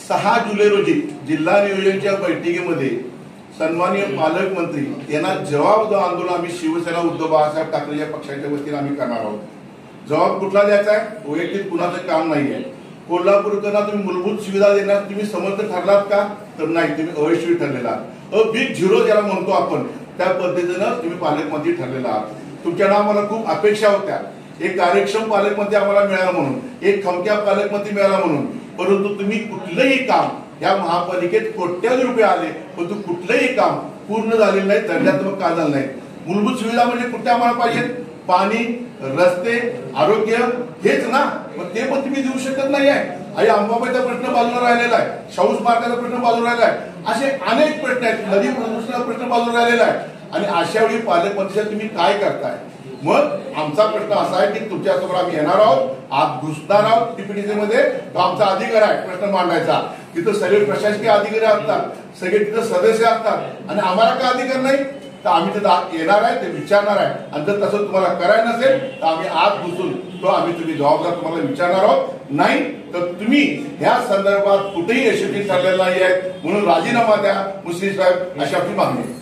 6 जुलै रोजी जिल्हा नियोजनच्या बैठकीमध्ये सन्माननीय पालकमंत्री यांना जबाब आंदोलन आम्ही शिवसेना उद्धव बाळासाहेब ठाकरे या पक्षाच्या वतीने आम्ही करणार आहोत। जबाब कुठला द्यायचा आहे? वैयक्तिक कुणाचं काम नाहीये। कोल्हापूरकरांना तुम्ही मूलभूत सुविधा देण्यास तुम्ही समर्थ ठरलात का? तर नाही, तुम्ही अयशस्वी ठरलेला आहात। बिग झिरो ज्याला म्हणतो आपण त्या पद्धतीनं तुम्ही पालकमंत्री ठरलेला आहात। तुमच्याकडे आम्हाला खूप अपेक्षा होत्या, एक कार्यक्षम पालकमंत्री आम्हाला मिळाला म्हणून, एक खमक्या पालकमंत्री मिळाला म्हणून, परंतु तुम्ही कुठलंही काम या महापालिकेत कोट्यावधी रुपये आले परंतु कुठलंही काम पूर्ण झालेलं नाही, दर्जात्मक का झालं नाही। मूलभूत सुविधा म्हणजे कुठे आम्हाला पाहिजे? पाणी, रस्ते, आरोग्य हेच ना, मग ते पण तुम्ही देऊ शकत नाही आहे। आई अंबाबाईचा प्रश्न बाजूला राहिलेला आहे, शाहू स्मारकाचा प्रश्न बाजूला राहिला आहे, असे अनेक प्रश्न आहेत, नदी प्रदूषणाचा प्रश्न बाजूला राहिलेला आहे। आणि अशा वेळी पालकमंत्री तुम्ही काय करताय? मग आमचा प्रश्न असा आहे की तुमच्यासमोर आम्ही येणार आहोत, आत घुसणार आहोत टीपीडीसी मध्ये, तो आमचा अधिकार आहे प्रश्न मांडायचा। तिथं सगळे प्रशासकीय अधिकारी असतात, सगळे तिथं सदस्य असतात आणि आम्हाला काय अधिकार नाही? तर आम्ही तिथं येणार आहे, ते विचारणार आहे आणि जर तसं तुम्हाला करायचं नसेल तर आम्ही आत घुसून तो आम्ही तुम्ही जबाबदार तुम्हाला विचारणार आहोत। नाही तर तुम्ही या संदर्भात कुठेही यशस्वी ठरलेला नाही आहे, म्हणून राजीनामा द्या मुश्रीफ साहेब, अशी आपली मागणी आहे।